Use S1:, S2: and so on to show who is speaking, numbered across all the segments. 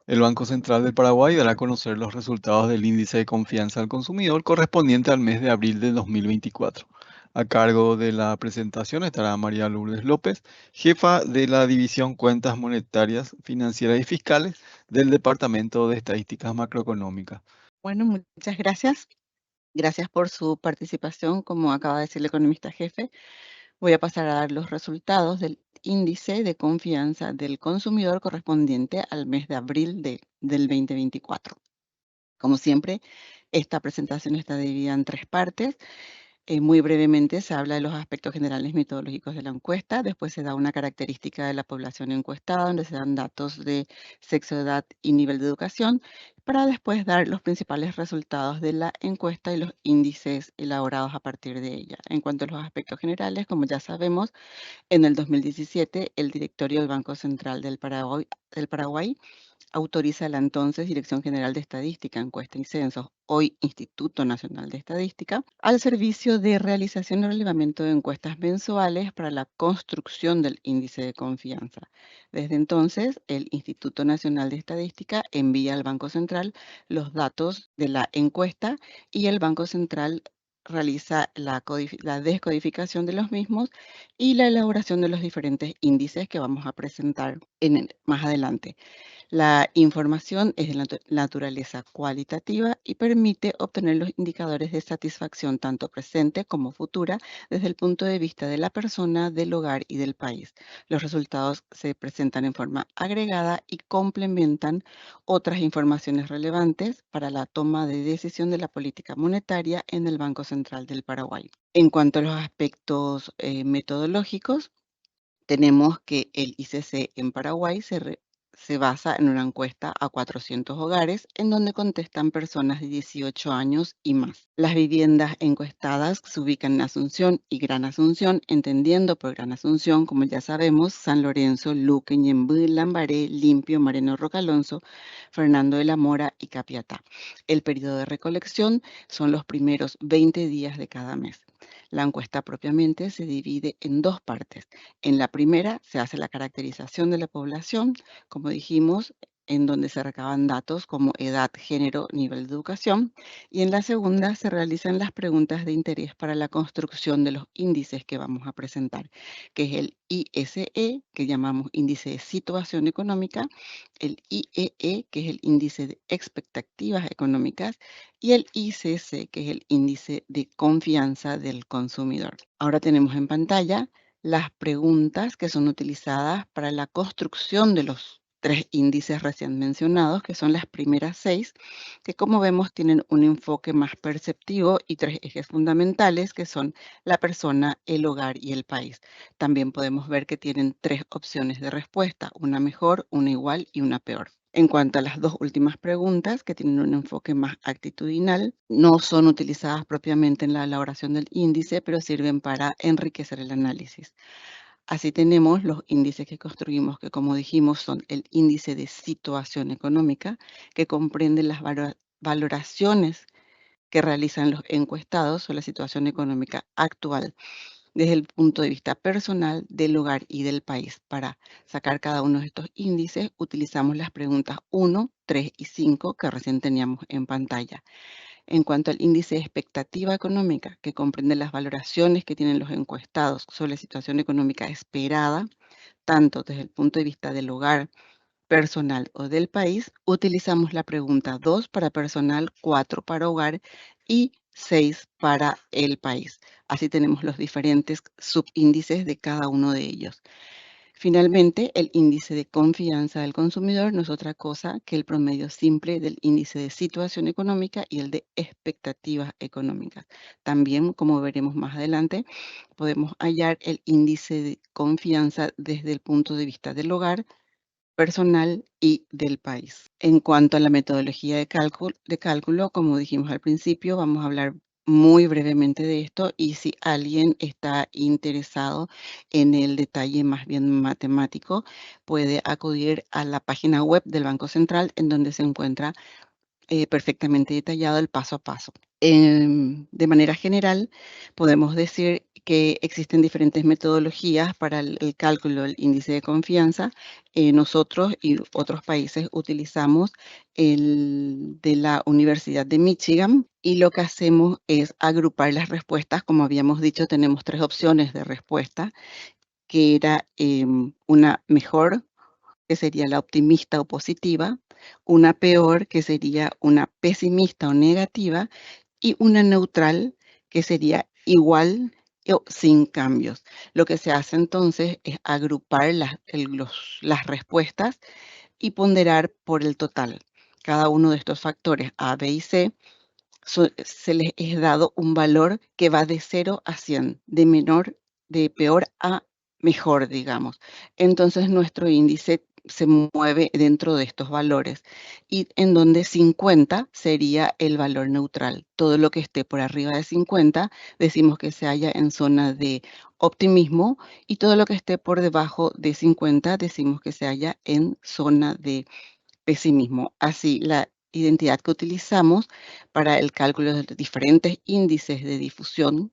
S1: El Banco Central del Paraguay dará a conocer los resultados del índice de confianza al consumidor correspondiente al mes de abril de 2024. A cargo de la presentación estará María Lourdes López, jefa de la División Cuentas Monetarias, Financieras y Fiscales del Departamento de Estadísticas Macroeconómicas.
S2: Bueno, muchas gracias. Gracias por su participación. Como acaba de decir el economista jefe, voy a pasar a dar los resultados del índice de confianza del consumidor correspondiente al mes de abril del 2024. Como siempre, esta presentación está dividida en tres partes. Muy brevemente se habla de los aspectos generales metodológicos de la encuesta, después se da una característica de la población encuestada, donde se dan datos de sexo, edad y nivel de educación, para después dar los principales resultados de la encuesta y los índices elaborados a partir de ella. En cuanto a los aspectos generales, como ya sabemos, en el 2017 el directorio del Banco Central del Paraguay autoriza la entonces Dirección General de Estadística, Encuesta y Censos, hoy Instituto Nacional de Estadística, al servicio de realización y relevamiento de encuestas mensuales para la construcción del índice de confianza. Desde entonces, el Instituto Nacional de Estadística envía al Banco Central los datos de la encuesta y el Banco Central realiza la descodificación de los mismos y la elaboración de los diferentes índices que vamos a presentar más adelante. La información es de naturaleza cualitativa y permite obtener los indicadores de satisfacción tanto presente como futura desde el punto de vista de la persona, del hogar y del país. Los resultados se presentan en forma agregada y complementan otras informaciones relevantes para la toma de decisión de la política monetaria en el Banco Central del Paraguay. En cuanto a los aspectos metodológicos, tenemos que el ICC en Paraguay se basa en una encuesta a 400 hogares en donde contestan personas de 18 años y más. Las viviendas encuestadas se ubican en Asunción y Gran Asunción, entendiendo por Gran Asunción, como ya sabemos, San Lorenzo, Luque, Ñemby, Lambaré, Limpio, Moreno Rocalonso, Fernando de la Mora y Capiatá. El periodo de recolección son los primeros 20 días de cada mes. La encuesta propiamente se divide en dos partes. En la primera se hace la caracterización de la población, como dijimos, en donde se recaban datos como edad, género, nivel de educación. Y en la segunda se realizan las preguntas de interés para la construcción de los índices que vamos a presentar, que es el ISE, que llamamos índice de situación económica, el IEE, que es el índice de expectativas económicas, y el ICC, que es el índice de confianza del consumidor. Ahora tenemos en pantalla las preguntas que son utilizadas para la construcción de los tres índices recién mencionados, que son las primeras 6, que como vemos tienen un enfoque más perceptivo y tres ejes fundamentales, que son la persona, el hogar y el país. También podemos ver que tienen tres opciones de respuesta, una mejor, una igual y una peor. En cuanto a las dos últimas preguntas, que tienen un enfoque más actitudinal, no son utilizadas propiamente en la elaboración del índice, pero sirven para enriquecer el análisis. Así tenemos los índices que construimos, que como dijimos son el índice de situación económica, que comprende las valoraciones que realizan los encuestados sobre la situación económica actual desde el punto de vista personal, del hogar y del país. Para sacar cada uno de estos índices, utilizamos las preguntas 1, 3 y 5 que recién teníamos en pantalla. En cuanto al índice de expectativa económica, que comprende las valoraciones que tienen los encuestados sobre la situación económica esperada, tanto desde el punto de vista del hogar, personal o del país, utilizamos la pregunta 2 para personal, 4 para hogar y 6 para el país. Así tenemos los diferentes subíndices de cada uno de ellos. Finalmente, el índice de confianza del consumidor no es otra cosa que el promedio simple del índice de situación económica y el de expectativas económicas. También, como veremos más adelante, podemos hallar el índice de confianza desde el punto de vista del hogar, personal y del país. En cuanto a la metodología de cálculo, como dijimos al principio, vamos a hablar muy brevemente de esto y si alguien está interesado en el detalle más bien matemático, puede acudir a la página web del Banco Central en donde se encuentra perfectamente detallado el paso a paso. De manera general, podemos decir que existen diferentes metodologías para el cálculo del índice de confianza. Nosotros y otros países utilizamos el de la Universidad de Michigan y lo que hacemos es agrupar las respuestas. Como habíamos dicho, tenemos 3 opciones de respuesta, que era una mejor, que sería la optimista o positiva, una peor, que sería una pesimista o negativa, y una neutral, que sería igual o sin cambios. Lo que se hace entonces es agrupar las respuestas y ponderar por el total. Cada uno de estos factores A, B y C se les es dado un valor que va de 0 a 100, de peor a mejor, digamos. Entonces nuestro índice se mueve dentro de estos valores y en donde 50 sería el valor neutral. Todo lo que esté por arriba de 50 decimos que se halla en zona de optimismo y todo lo que esté por debajo de 50 decimos que se halla en zona de pesimismo. Así, la identidad que utilizamos para el cálculo de los diferentes índices de difusión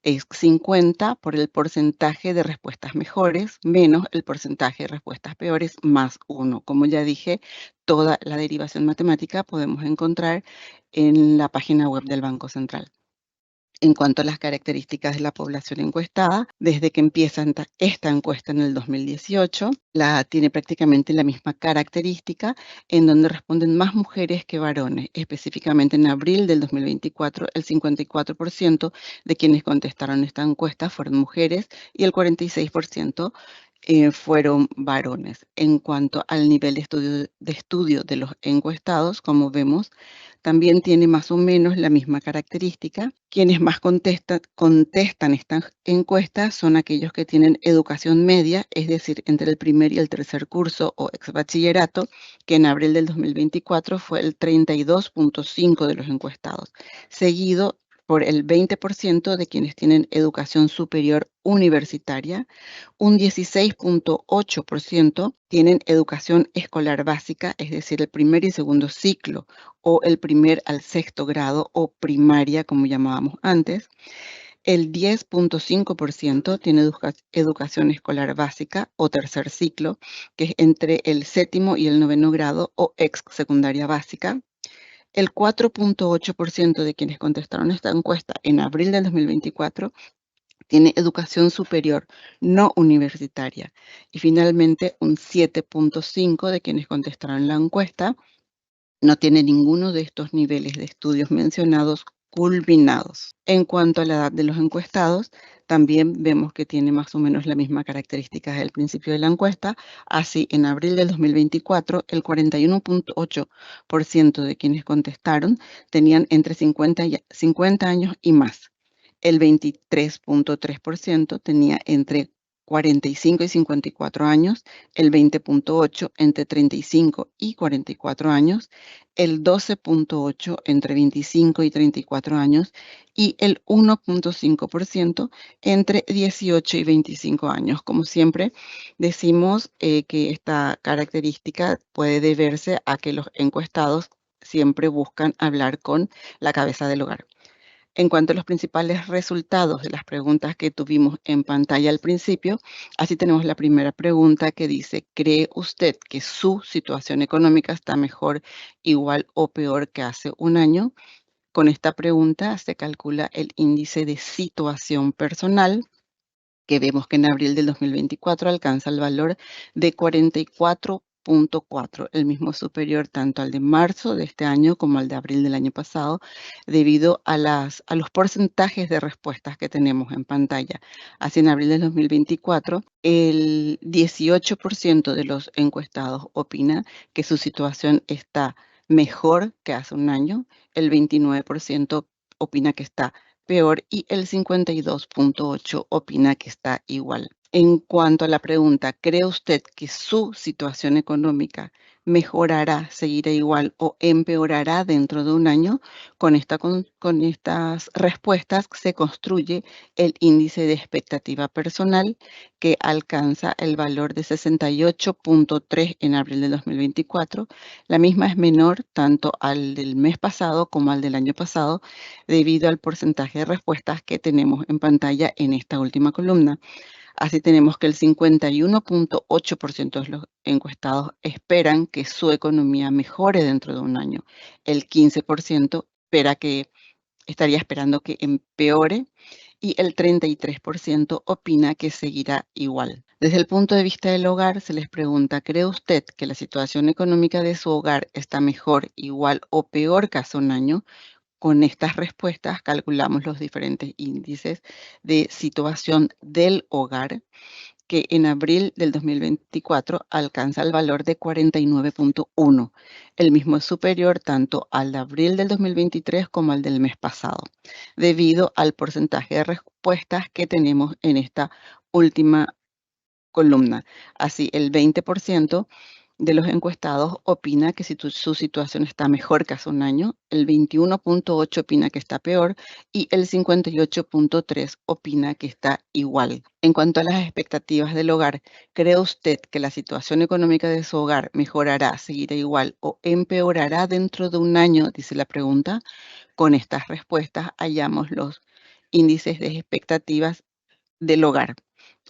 S2: es 50 por el porcentaje de respuestas mejores menos el porcentaje de respuestas peores más 1. Como ya dije, toda la derivación matemática podemos encontrar en la página web del Banco Central. En cuanto a las características de la población encuestada, desde que empieza esta encuesta en el 2018, tiene prácticamente la misma característica, en donde responden más mujeres que varones. Específicamente en abril del 2024, el 54% de quienes contestaron esta encuesta fueron mujeres y el 46% fueron varones. En cuanto al nivel de estudio de los encuestados, como vemos, también tiene más o menos la misma característica. Quienes más contestan esta encuesta son aquellos que tienen educación media, es decir, entre el primer y el tercer curso o ex bachillerato, que en abril del 2024 fue el 32.5% de los encuestados, seguido por el 20% de quienes tienen educación superior universitaria, un 16.8% tienen educación escolar básica, es decir, el primer y segundo ciclo, o el primer al sexto grado, o primaria, como llamábamos antes. El 10.5% tiene educación escolar básica o tercer ciclo, que es entre el séptimo y el noveno grado, o ex secundaria básica. El 4.8% de quienes contestaron esta encuesta en abril del 2024 tiene educación superior no universitaria. Y finalmente, un 7.5% de quienes contestaron la encuesta no tiene ninguno de estos niveles de estudios mencionados culminados. En cuanto a la edad de los encuestados, también vemos que tiene más o menos la misma característica del principio de la encuesta. Así, en abril del 2024, el 41.8% de quienes contestaron tenían entre 50 años y más. El 23.3% tenía entre 45 y 54 años, el 20.8% entre 35 y 44 años, el 12.8% entre 25 y 34 años y el 1.5% entre 18 y 25 años. Como siempre, decimos que esta característica puede deberse a que los encuestados siempre buscan hablar con la cabeza del hogar. En cuanto a los principales resultados de las preguntas que tuvimos en pantalla al principio, así tenemos la primera pregunta que dice, ¿cree usted que su situación económica está mejor, igual o peor que hace un año? Con esta pregunta se calcula el índice de situación personal, que vemos que en abril del 2024 alcanza el valor de 44.4, el mismo superior tanto al de marzo de este año como al de abril del año pasado, debido a los porcentajes de respuestas que tenemos en pantalla. Así, en abril del 2024, el 18% de los encuestados opina que su situación está mejor que hace un año, el 29% opina que está peor y el 52.8% opina que está igual. En cuanto a la pregunta, ¿cree usted que su situación económica mejorará, seguirá igual o empeorará dentro de un año? Con estas respuestas se construye el índice de expectativa personal que alcanza el valor de 68.3 en abril de 2024. La misma es menor tanto al del mes pasado como al del año pasado debido al porcentaje de respuestas que tenemos en pantalla en esta última columna. Así tenemos que el 51.8% de los encuestados esperan que su economía mejore dentro de un año. El 15% estaría esperando que empeore y el 33% opina que seguirá igual. Desde el punto de vista del hogar, se les pregunta, ¿cree usted que la situación económica de su hogar está mejor, igual o peor que hace un año? Con estas respuestas calculamos los diferentes índices de situación del hogar que en abril del 2024 alcanza el valor de 49.1. El mismo es superior tanto al de abril del 2023 como al del mes pasado, debido al porcentaje de respuestas que tenemos en esta última columna. Así, el 20% de los encuestados opina que su situación está mejor que hace un año, el 21.8 opina que está peor y el 58.3 opina que está igual. En cuanto a las expectativas del hogar, ¿cree usted que la situación económica de su hogar mejorará, seguirá igual o empeorará dentro de un año? Dice la pregunta. Con estas respuestas hallamos los índices de expectativas del hogar.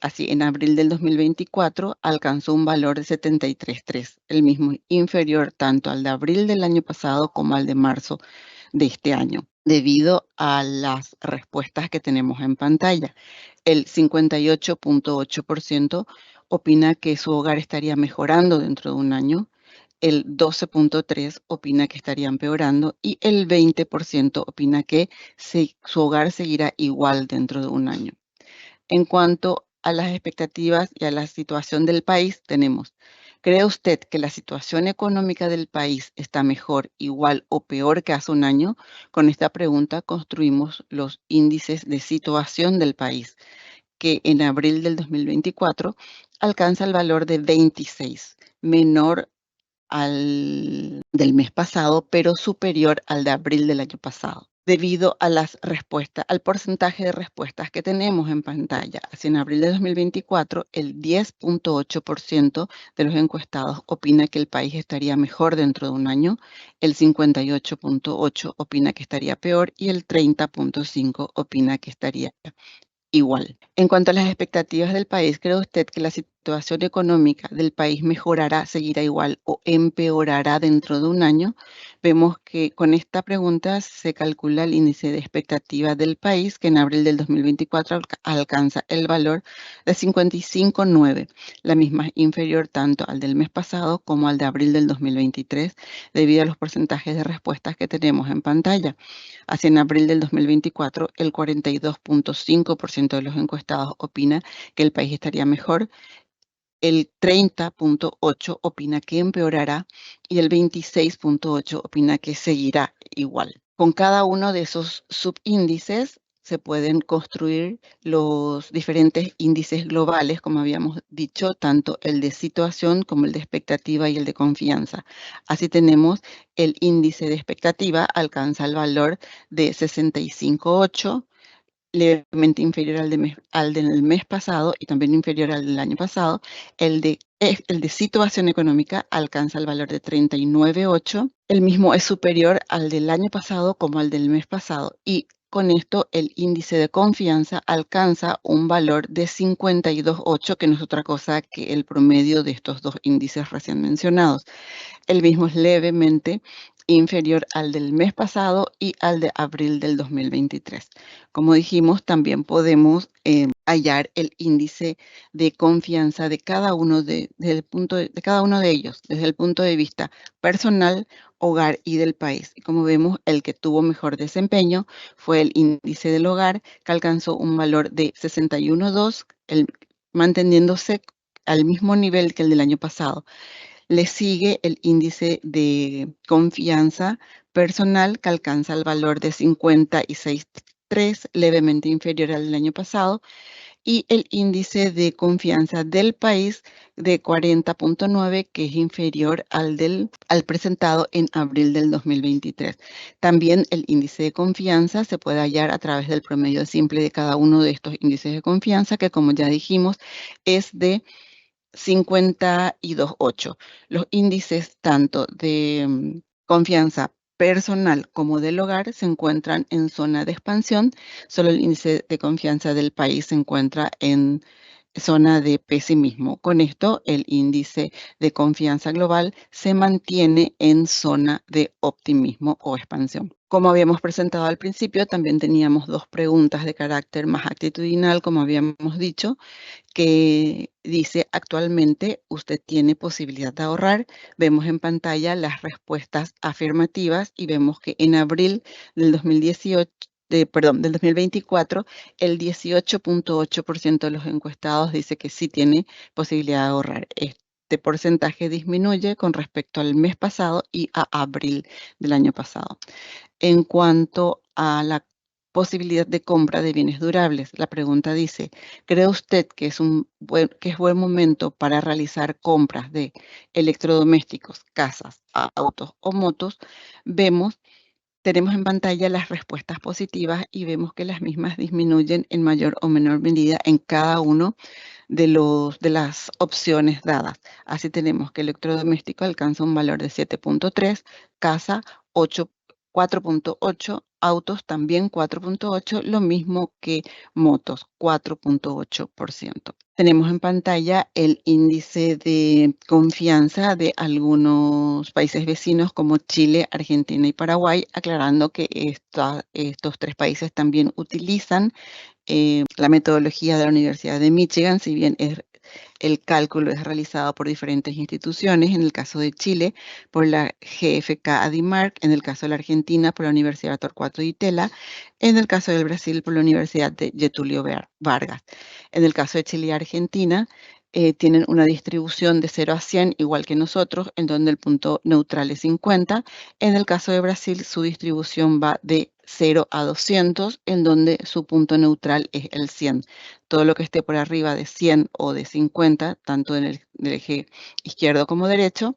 S2: Así, en abril del 2024 alcanzó un valor de 73.3, el mismo inferior tanto al de abril del año pasado como al de marzo de este año, debido a las respuestas que tenemos en pantalla. El 58.8% opina que su hogar estaría mejorando dentro de un año, el 12.3% opina que estaría empeorando y el 20% opina que su hogar seguirá igual dentro de un año. En cuanto a las expectativas y a la situación del país, tenemos, ¿cree usted que la situación económica del país está mejor, igual o peor que hace un año? Con esta pregunta construimos los índices de situación del país, que en abril del 2024 alcanza el valor de 26, menor al del mes pasado, pero superior al de abril del año pasado, debido a las respuestas, al porcentaje de respuestas que tenemos en pantalla. Así, en abril de 2024, el 10.8% de los encuestados opina que el país estaría mejor dentro de un año, el 58.8% opina que estaría peor y el 30.5% opina que estaría igual. En cuanto a las expectativas del país, ¿cree usted que la situación económica del país mejorará, seguirá igual o empeorará dentro de un año? Vemos que con esta pregunta se calcula el índice de expectativa del país, que en abril del 2024 alcanza el valor de 55.9. La misma es inferior tanto al del mes pasado como al de abril del 2023, debido a los porcentajes de respuestas que tenemos en pantalla. Así, en abril del 2024, el 42.5% de los encuestados opina que el país estaría mejor, el 30.8% opina que empeorará y el 26.8% opina que seguirá igual. Con cada uno de esos subíndices se pueden construir los diferentes índices globales, como habíamos dicho, tanto el de situación como el de expectativa y el de confianza. Así tenemos el índice de expectativa alcanza el valor de 65.8, levemente inferior al del mes pasado y también inferior al del año pasado. El de situación económica alcanza el valor de 39.8. El mismo es superior al del año pasado como al del mes pasado. Y con esto el índice de confianza alcanza un valor de 52.8, que no es otra cosa que el promedio de estos dos índices recién mencionados. El mismo es levemente inferior al del mes pasado y al de abril del 2023. Como dijimos, también podemos hallar el índice de confianza de cada uno de cada uno de ellos, desde el punto de vista personal, hogar y del país. Y como vemos, el que tuvo mejor desempeño fue el índice del hogar, que alcanzó un valor de 61.2, manteniéndose al mismo nivel que el del año pasado. Le sigue el índice de confianza personal, que alcanza el valor de 56.3, levemente inferior al del año pasado. y el índice de confianza del país de 40.9, que es inferior al presentado en abril del 2023. También el índice de confianza se puede hallar a través del promedio simple de cada uno de estos índices de confianza, que como ya dijimos, es de 52.8. Los índices tanto de confianza personal como del hogar se encuentran en zona de expansión. Solo el índice de confianza del país se encuentra en zona de pesimismo. Con esto, el índice de confianza global se mantiene en zona de optimismo o expansión. Como habíamos presentado al principio, también teníamos dos preguntas de carácter más actitudinal, como habíamos dicho, que dice: actualmente usted tiene posibilidad de ahorrar. Vemos en pantalla las respuestas afirmativas y vemos que en abril del 2018, del 2024, el 18.8% de los encuestados dice que sí tiene posibilidad de ahorrar. Este porcentaje disminuye con respecto al mes pasado y a abril del año pasado. En cuanto a la posibilidad de compra de bienes durables, la pregunta dice: ¿cree usted que es buen momento para realizar compras de electrodomésticos, casas, autos o motos? Tenemos en pantalla las respuestas positivas y vemos que las mismas disminuyen en mayor o menor medida en cada uno de las opciones dadas. Así tenemos que electrodoméstico alcanza un valor de 7.3, casa 4.8, autos también 4.8, lo mismo que motos, 4.8%. Tenemos en pantalla el índice de confianza de algunos países vecinos como Chile, Argentina y Paraguay, aclarando que estos tres países también utilizan la metodología de la Universidad de Michigan, si bien el cálculo es realizado por diferentes instituciones. En el caso de Chile, por la GfK Adimark; en el caso de la Argentina, por la Universidad Torcuato Di Tella; en el caso del Brasil, por la Universidad de Getúlio Vargas. En el caso de Chile y Argentina, tienen una distribución de 0 a 100, igual que nosotros, en donde el punto neutral es 50. En el caso de Brasil, su distribución va de 0 a 200, en donde su punto neutral es el 100. Todo lo que esté por arriba de 100 o de 50, tanto en el eje izquierdo como derecho,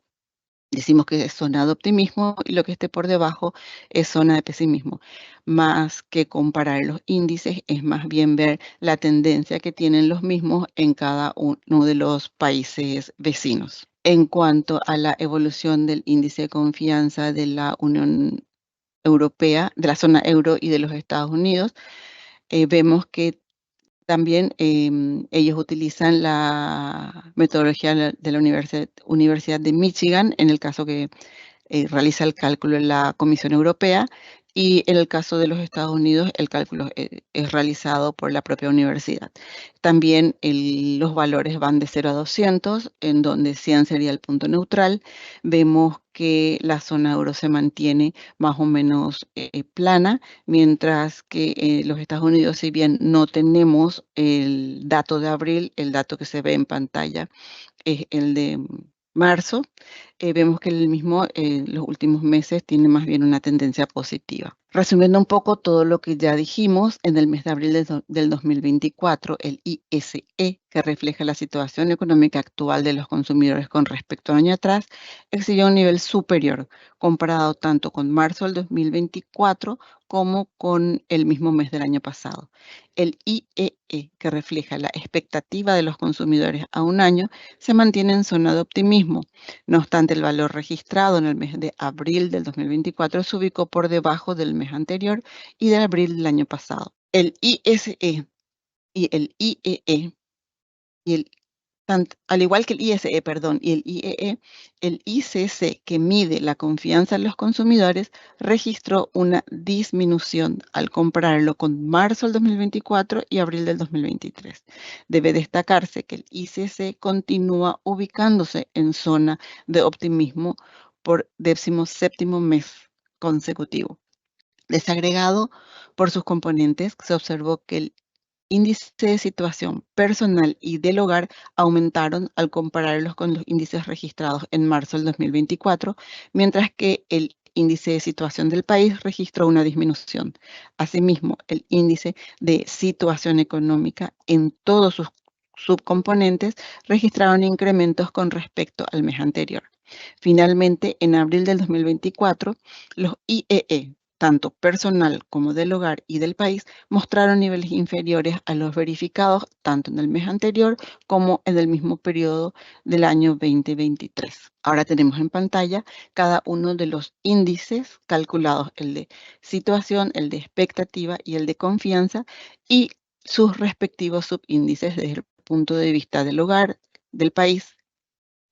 S2: decimos que es zona de optimismo, y lo que esté por debajo es zona de pesimismo. Más que comparar los índices, es más bien ver la tendencia que tienen los mismos en cada uno de los países vecinos. En cuanto a la evolución del índice de confianza de la Unión Europea, de la zona euro y de los Estados Unidos, vemos que también ellos utilizan la metodología de la Universidad de Michigan, en el caso que realiza el cálculo en la Comisión Europea, y en el caso de los Estados Unidos el cálculo es realizado por la propia universidad. También los valores van de 0 a 200, en donde 100 sería el punto neutral. Vemos que la zona euro se mantiene más o menos plana, mientras que los Estados Unidos, si bien no tenemos el dato de abril, el dato que se ve en pantalla es el de marzo, vemos que el mismo los últimos meses tiene más bien una tendencia positiva. Resumiendo un poco todo lo que ya dijimos, en el mes de abril del 2024, el ISE, que refleja la situación económica actual de los consumidores con respecto a un año atrás, exhibió un nivel superior comparado tanto con marzo del 2024 como con el mismo mes del año pasado. El IEE, que refleja la expectativa de los consumidores a un año, se mantiene en zona de optimismo. No obstante, el valor registrado en el mes de abril del 2024 se ubicó por debajo del mes anterior y de abril del año pasado. El ISE y el IEE, al igual que el ISE, perdón, y el IEE, el ICC, que mide la confianza en los consumidores, registró una disminución al compararlo con marzo del 2024 y abril del 2023. Debe destacarse que el ICC continúa ubicándose en zona de optimismo por 17º mes consecutivo. Desagregado por sus componentes, se observó que el índice de situación personal y del hogar aumentaron al compararlos con los índices registrados en marzo del 2024, mientras que el índice de situación del país registró una disminución. Asimismo, el índice de situación económica en todos sus subcomponentes registraron incrementos con respecto al mes anterior. Finalmente, en abril del 2024, los IEE, tanto personal como del hogar y del país, mostraron niveles inferiores a los verificados tanto en el mes anterior como en el mismo periodo del año 2023. Ahora tenemos en pantalla cada uno de los índices calculados, el de situación, el de expectativa y el de confianza, y sus respectivos subíndices desde el punto de vista del hogar, del país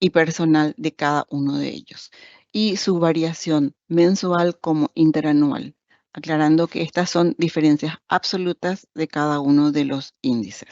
S2: y personal de cada uno de ellos, y su variación mensual como interanual, aclarando que estas son diferencias absolutas de cada uno de los índices.